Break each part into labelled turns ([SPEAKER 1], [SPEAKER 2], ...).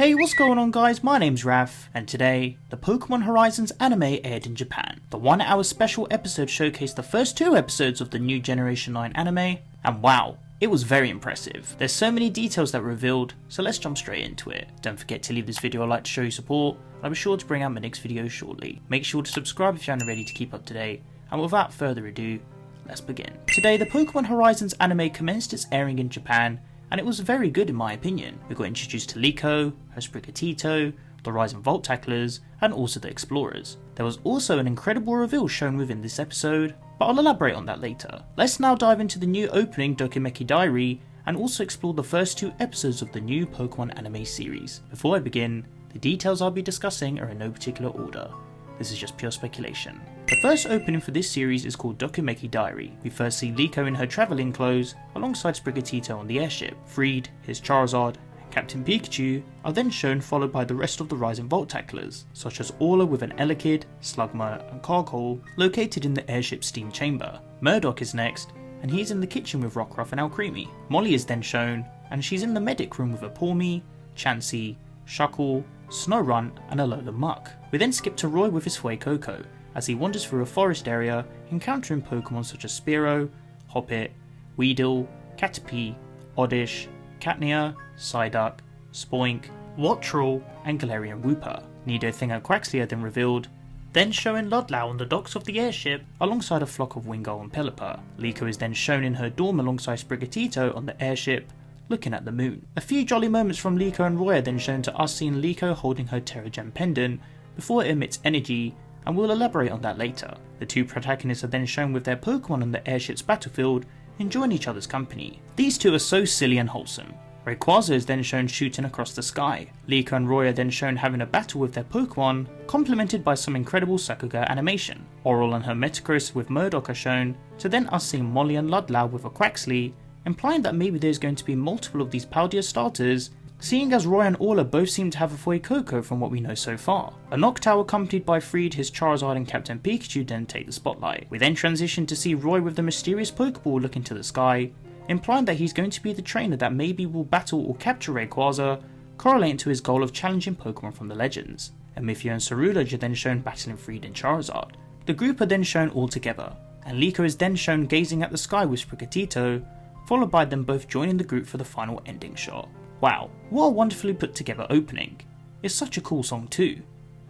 [SPEAKER 1] Hey, what's going on guys, my name's Raf, and today, the Pokémon Horizons anime aired in Japan. The 1 hour special episode showcased the first 2 episodes of the new Generation 9 anime, and wow, it was very impressive. There's so many details that were revealed, so let's jump straight into it. Don't forget to leave this video a like to show your support, and I'll be sure to bring out my next video shortly. Make sure to subscribe if you aren't ready to keep up to date, and without further ado, let's begin. Today, the Pokémon Horizons anime commenced its airing in Japan, and it was very good in my opinion. We got introduced to Liko, her Sprigatito, the Rising Volt Tacklers, and also the Explorers. There was also an incredible reveal shown within this episode, but I'll elaborate on that later. Let's now dive into the new opening Dokimeki Diary, and also explore the first 2 episodes of the new Pokémon anime series. Before I begin, the details I'll be discussing are in no particular order. This is just pure speculation. The first opening for this series is called Dokimeki Diary. We first see Liko in her travelling clothes alongside Sprigatito on the airship. Friede, his Charizard, and Captain Pikachu are then shown, followed by the rest of the Rising Volt Tacklers, such as Orla with an Elekid, Slugma and Carkol located in the airship's steam chamber. Murdoch is next, and he's in the kitchen with Rockruff and Alcremie. Molly is then shown, and she's in the medic room with a Pawmi, Chansey, Shuckle, Snorunt and Alola Muck. We then skip to Roy with his Fuecoco, as he wanders through a forest area, encountering Pokemon such as Spearow, Hoppip, Weedle, Caterpie, Oddish, Catnea, Psyduck, Spoink, Wattrel and Galarian Wooper. Nidothing and Quaxly are then revealed, then showing Ludlow on the docks of the airship alongside a flock of Wingull and Pelipper. Liko is then shown in her dorm alongside Sprigatito on the airship, looking at the moon. A few jolly moments from Liko and Roy are then shown to us, seeing Liko holding her Terragem pendant before it emits energy, and we'll elaborate on that later. The 2 protagonists are then shown with their Pokemon on the airship's battlefield, enjoying each other's company. These 2 are so silly and wholesome. Rayquaza is then shown shooting across the sky. Liko and Roy are then shown having a battle with their Pokemon, complemented by some incredible Sakuga animation. Oral and her Metagross with Murdoch are shown, to then us seeing Molly and Ludlow with a Quaxly, implying that maybe there's going to be multiple of these Paldeous starters, seeing as Roy and Orla both seem to have a Fuecoco from what we know so far. A Noctowl accompanied by Friede, his Charizard and Captain Pikachu then take the spotlight. We then transition to see Roy with the mysterious Pokeball looking to the sky, implying that he's going to be the trainer that maybe will battle or capture Rayquaza, correlating to his goal of challenging Pokemon from the legends. Amethio and Cerulege are then shown battling Friede and Charizard. The group are then shown all together, and Liko is then shown gazing at the sky with Sprigatito, followed by them both joining the group for the final ending shot. Wow, what a wonderfully put together opening. It's such a cool song too.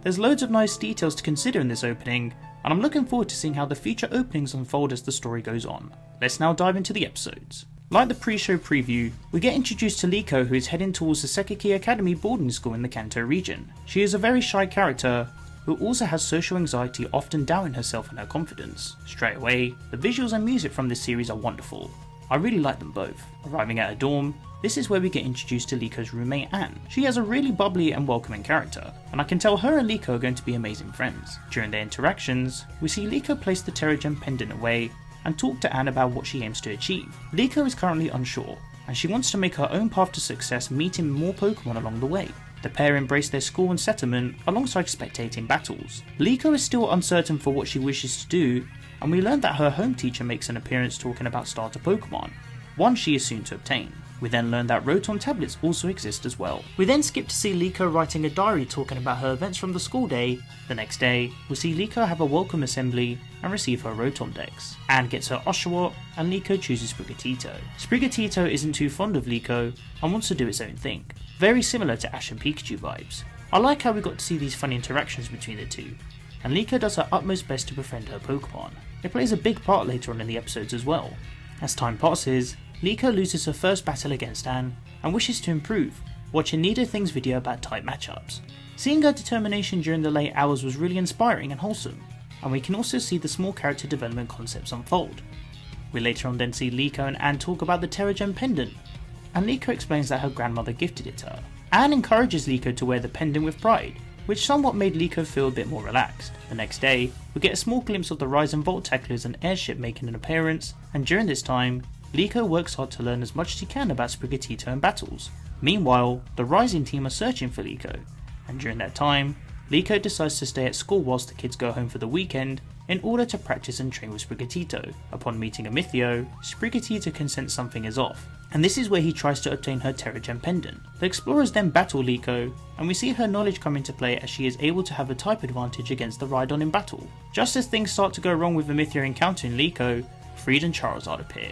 [SPEAKER 1] There's loads of nice details to consider in this opening, and I'm looking forward to seeing how the future openings unfold as the story goes on. Let's now dive into the episodes. Like the pre-show preview, we get introduced to Liko, who is heading towards the Sekiki Academy boarding school in the Kanto region. She is a very shy character, who also has social anxiety, often doubting herself and her confidence. Straight away, the visuals and music from this series are wonderful. I really like them both. Arriving at her dorm, this is where we get introduced to Liko's roommate Anne. She has a really bubbly and welcoming character, and I can tell her and Liko are going to be amazing friends. During their interactions, we see Liko place the Terragem pendant away and talk to Anne about what she aims to achieve. Liko is currently unsure, and she wants to make her own path to success, meeting more Pokemon along the way. The pair embrace their school and settlement alongside spectating battles. Liko is still uncertain for what she wishes to do, and we learn that her home teacher makes an appearance talking about starter Pokemon, one she is soon to obtain. We then learn that Rotom tablets also exist as well. We then skip to see Liko writing a diary talking about her events from the school day. The next day, we see Liko have a welcome assembly and receive her Rotom Dex. Anne gets her Oshawott, and Liko chooses Sprigatito. Sprigatito isn't too fond of Liko and wants to do its own thing. Very similar to Ash and Pikachu vibes. I like how we got to see these funny interactions between the 2, and Liko does her utmost best to befriend her Pokemon. It plays a big part later on in the episodes as well. As time passes, Liko loses her first battle against Anne and wishes to improve, watching Nidothing's video about type matchups. Seeing her determination during the late hours was really inspiring and wholesome, and we can also see the small character development concepts unfold. We later on then see Liko and Anne talk about the Terragem pendant, and Liko explains that her grandmother gifted it to her. Anne encourages Liko to wear the pendant with pride, which somewhat made Liko feel a bit more relaxed. The next day, we get a small glimpse of the Rising Volt Tacklers and airship making an appearance, and during this time, Liko works hard to learn as much as he can about Sprigatito and battles. Meanwhile, the Rising team are searching for Liko, and during that time, Liko decides to stay at school whilst the kids go home for the weekend, in order to practice and train with Sprigatito. Upon meeting Amitheo, Sprigatito can sense something is off, and this is where he tries to obtain her Terra Gem pendant. The explorers then battle Liko, and we see her knowledge come into play as she is able to have a type advantage against the Rhydon in battle. Just as things start to go wrong with Amitheo encountering Liko, Friede and Charizard appear.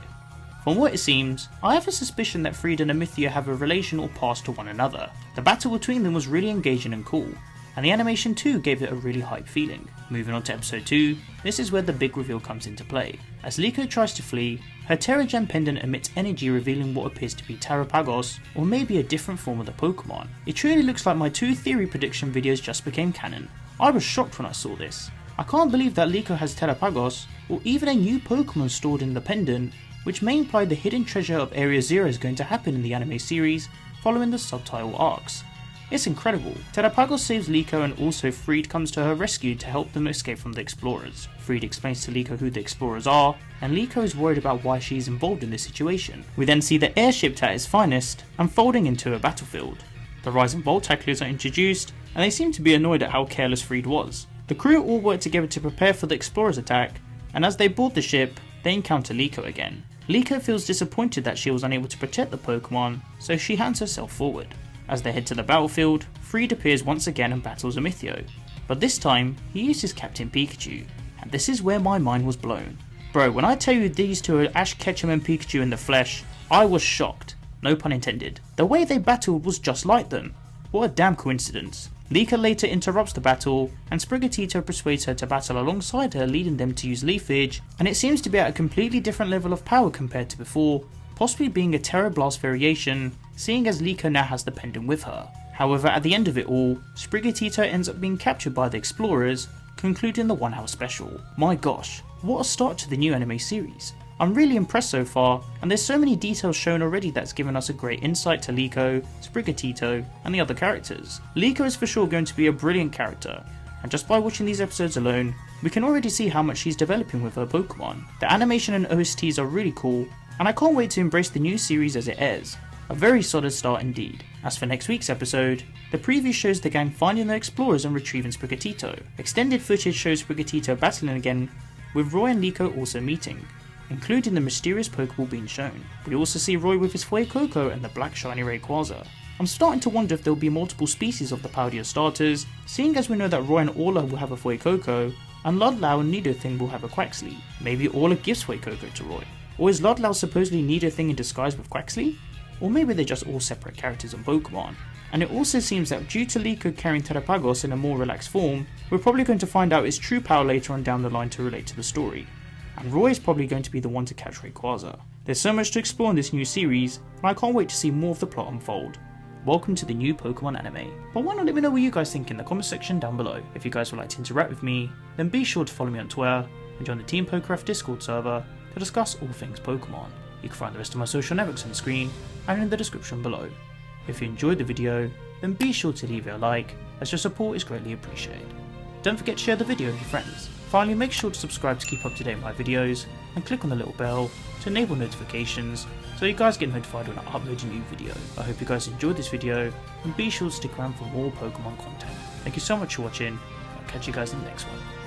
[SPEAKER 1] From what it seems, I have a suspicion that Friede and Amitheo have a relation or past to one another. The battle between them was really engaging and cool, and the animation too gave it a really hype feeling. Moving on to episode 2, this is where the big reveal comes into play. As Liko tries to flee, her Terra Gem pendant emits energy revealing what appears to be Terapagos, or maybe a different form of the Pokemon. It truly looks like my 2 theory prediction videos just became canon. I was shocked when I saw this. I can't believe that Liko has Terapagos, or even a new Pokemon stored in the pendant, which may imply the hidden treasure of Area Zero is going to happen in the anime series following the subtitle arcs. It's incredible. Terapagos saves Liko and also Friede comes to her rescue to help them escape from the explorers. Friede explains to Liko who the explorers are, and Liko is worried about why she is involved in this situation. We then see the airship at its finest unfolding into a battlefield. The Rising Volt tacklers are introduced, and they seem to be annoyed at how careless Friede was. The crew all work together to prepare for the explorers' attack, and as they board the ship, they encounter Liko again. Liko feels disappointed that she was unable to protect the Pokemon, so she hands herself forward. As they head to the battlefield, Friede appears once again and battles Amitheo, but this time he uses Captain Pikachu, and this is where my mind was blown. Bro, when I tell you these two are Ash Ketchum and Pikachu in the flesh, I was shocked, no pun intended. The way they battled was just like them. What a damn coincidence. Liko later interrupts the battle, and Sprigatito persuades her to battle alongside her, leading them to use Leafage, and it seems to be at a completely different level of power compared to before, possibly being a Terra Blast variation, seeing as Liko now has the pendant with her. However, at the end of it all, Sprigatito ends up being captured by the explorers, concluding the 1 hour special. My gosh, what a start to the new anime series. I'm really impressed so far, and there's so many details shown already that's given us a great insight to Liko, Sprigatito, and the other characters. Liko is for sure going to be a brilliant character, and just by watching these episodes alone, we can already see how much she's developing with her Pokemon. The animation and OSTs are really cool, and I can't wait to embrace the new series as it airs. A very solid start indeed. As for next week's episode, the preview shows the gang finding the explorers and retrieving Sprigatito. Extended footage shows Sprigatito battling again, with Roy and Liko also meeting, including the mysterious Pokeball being shown. We also see Roy with his Fuecoco and the black shiny Rayquaza. I'm starting to wonder if there will be multiple species of the Paldea starters, seeing as we know that Roy and Orla will have a Fuecoco, and Ludlow and Nidothing will have a Quaxly. Maybe Orla gives Fuecoco to Roy. Or is Ludlow supposedly Nidothing in disguise with Quaxly? Or maybe they're just all separate characters in Pokemon. And it also seems that due to Liko carrying Terapagos in a more relaxed form, we're probably going to find out its true power later on down the line to relate to the story. And Roy is probably going to be the one to catch Rayquaza. There's so much to explore in this new series, and I can't wait to see more of the plot unfold. Welcome to the new Pokemon anime. But why not let me know what you guys think in the comment section down below. If you guys would like to interact with me, then be sure to follow me on Twitter and join the Team Pokécraft Discord server to discuss all things Pokemon. You can find the rest of my social networks on the screen and in the description below. If you enjoyed the video, then be sure to leave it a like, as your support is greatly appreciated. Don't forget to share the video with your friends. Finally, make sure to subscribe to keep up to date with my videos, and click on the little bell to enable notifications so you guys get notified when I upload a new video. I hope you guys enjoyed this video, and be sure to stick around for more Pokemon content. Thank you so much for watching, I'll catch you guys in the next one.